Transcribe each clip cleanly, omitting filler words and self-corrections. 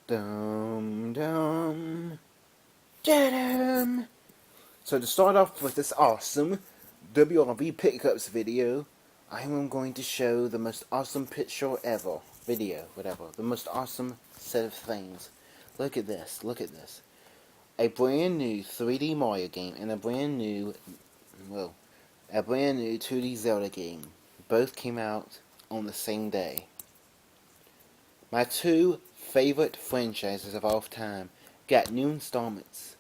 Dum dum dum. So to start off with this awesome WRV Pickups video, I am going to show the most awesome picture ever. Video, whatever. The most awesome set of things. Look at this. Look at this. A brand new 3D Mario game and a brand new 2D Zelda game. Both came out on the same day. My two favorite franchises of all time got new installments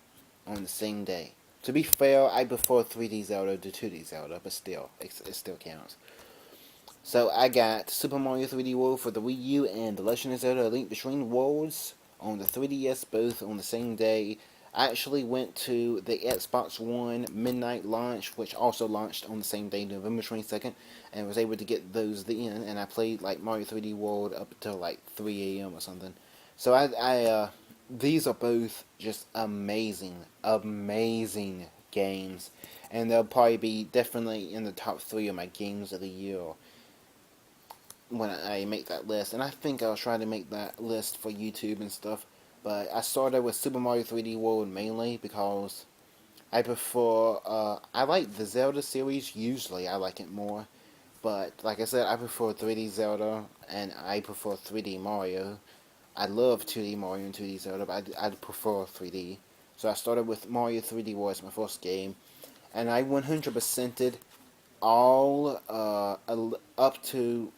on the same day. To be fair, I prefer 3D Zelda to 2D Zelda, but still, it still counts. So I got Super Mario 3D World for the Wii U and The Legend of Zelda: A Link Between Worlds on the 3DS, both on the same day. I actually went to the Xbox One midnight launch, which also launched on the same day, November 22nd, and was able to get those then, and I played like Mario 3D World up until like 3 a.m. or something. So these are both just amazing, amazing games, and they'll probably be definitely in the top 3 of my games of the year when I make that list. And I think I'll try to make that list for YouTube and stuff. But I started with Super Mario 3D World mainly because I prefer, I like the Zelda series, usually I like it more. But like I said, I prefer 3D Zelda and I prefer 3D Mario. I love 2D Mario and 2D Zelda, but I'd prefer 3D. So I started with Mario 3D World as my first game. And I 100%ed all up to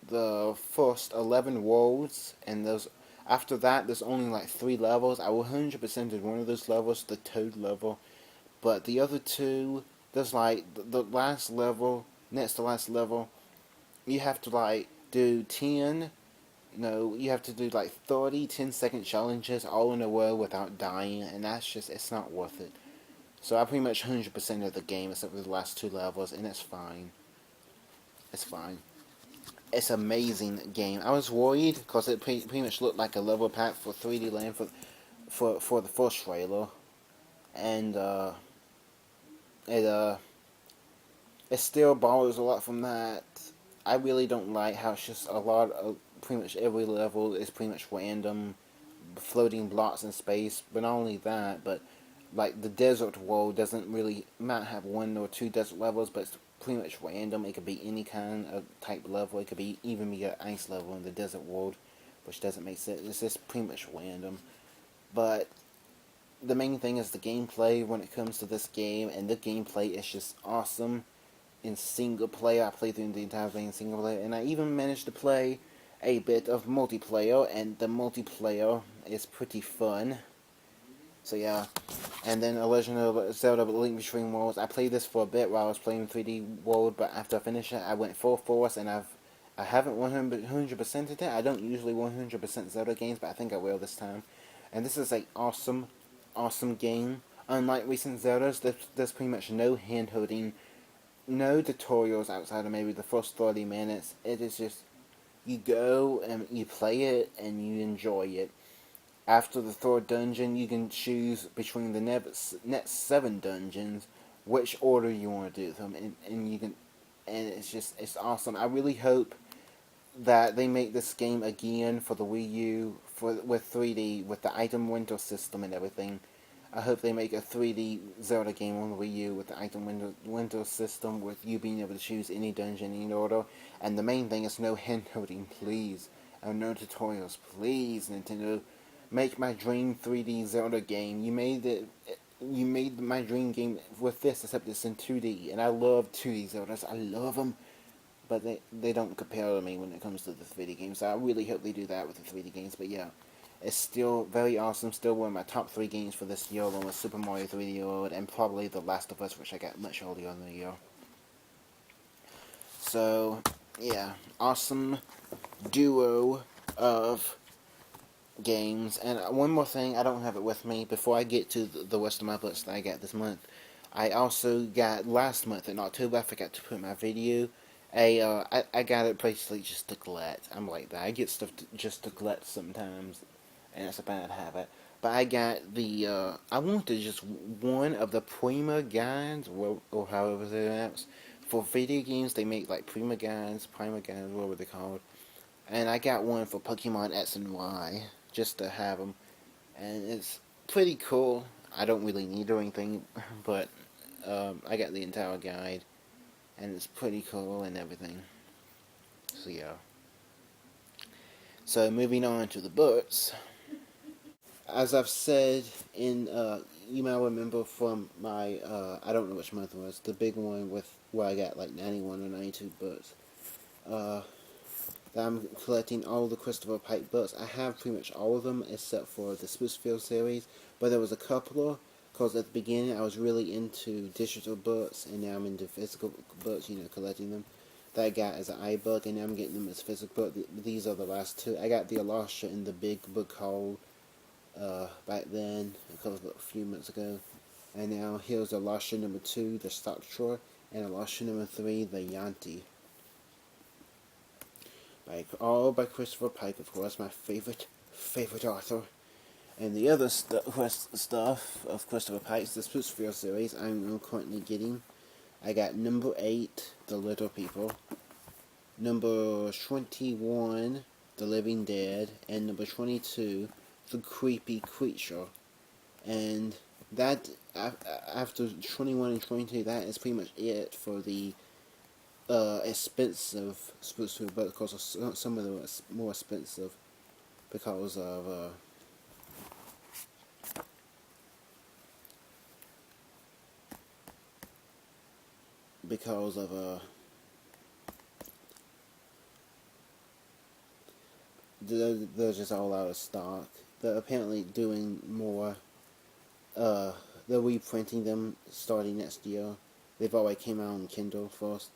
the first 11 worlds, and those after that there's only like 3 levels. I 100%ed one of those levels, the Toad level, but the other two, there's like the last level, next to last level, you have to like do 10, no, you have to do like 30 10-second challenges all in a row without dying, and that's just, it's not worth it. So I pretty much 100% of the game except for the last 2 levels, and it's fine. It's fine. It's an amazing game. I was worried because it pretty much looked like a level pack for 3D Land for the first trailer, and it it still borrows a lot from that. I really don't like how it's just a lot of pretty much every level is pretty much random, floating blocks in space. But not only that, but like the desert world doesn't really, might have 1 or 2 desert levels, but it's pretty much random. It could be any kind of type level. It could be even be an ice level in the desert world, which doesn't make sense. It's just pretty much random. But the main thing is the gameplay when it comes to this game, and the gameplay is just awesome in single player. I played through the entire thing in single player, and I even managed to play a bit of multiplayer, and the multiplayer is pretty fun. So yeah, and then A Legend of Zelda: A Link Between Worlds. I played this for a bit while I was playing 3D World, but after I finished it, I went full force, and I haven't 100%ed it. I don't usually 100% Zelda games, but I think I will this time. And this is an awesome, awesome game. Unlike recent Zeldas, there's pretty much no hand-holding, no tutorials outside of maybe the first 30 minutes. It is just, you go and you play it and you enjoy it. After the 3rd dungeon, you can choose between the next 7 dungeons which order you want to do them, and you can, and it's awesome. I really hope that they make this game again for the Wii U with 3D, with the item window system and everything. I hope they make a 3D Zelda game on the Wii U with the item window system, with you being able to choose any dungeon in order. And the main thing is no hand-holding, please. And no tutorials, please, Nintendo. Make my dream 3D Zelda game. You made my dream game with this, except it's in 2D. And I love 2D Zeldas. I love them. But they don't compare to me when it comes to the 3D games. So I really hope they do that with the 3D games. But yeah, it's still very awesome. Still one of my top 3 games for this year, along with Super Mario 3D World and probably The Last of Us, which I got much earlier in the year. So yeah, awesome duo of games. And one more thing, I don't have it with me. Before I get to the rest of my books that I got this month, I also got last month in October, I forgot to put my video. I got it basically just to collect. I'm like that. I get stuff just to collect sometimes, and it's a bad habit. But I got the, I wanted just one of the Prima guides, or however they're announced. For video games, they make like Prima guides, what were they called? And I got one for Pokemon X and Y. just to have them, and it's pretty cool. I don't really need or anything, but I got the entire guide, and it's pretty cool and everything. So yeah. So moving on to the books. As I've said in, you might remember from my, I don't know which month it was, the big one with where I got like 91 or 92 books. That I'm collecting all the Christopher Pike books. I have pretty much all of them except for the Sprucefield series, but there was a couple, because at the beginning I was really into digital books, and now I'm into physical books, collecting them. That I got as an iBook, and now I'm getting them as physical book. These are the last two. I got the Alasha in the big book haul back then, a few months ago. And now here's Alasha number 2, the Stock Drawer, and Alasha number 3, the Yanti. All by Christopher Pike, of course, my favorite author. And the other stuff of Christopher Pike's, the Sprucefield series, I'm currently getting. I got number 8, The Little People, number 21, The Living Dead, and number 22, The Creepy Creature. And that, after 21 and 22, that is pretty much it for the expensive Sprucefield books, because some of them are more expensive because of they're just all out of stock. They're apparently doing more. They're reprinting them starting next year. They've already came out on Kindle first,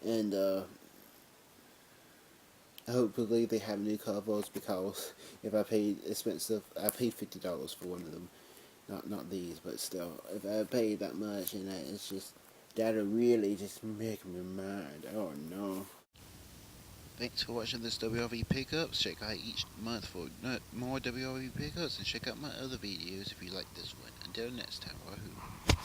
and hopefully they have new covers, because if I paid expensive, I paid $50 for one of them. Not these, but still, if I paid that much, and it's just, that'll really just make me mad. Oh no. Thanks for watching this WRV Pickups. Check out each month for more WRV Pickups, and check out my other videos if you like this one. Until next time, wahoo.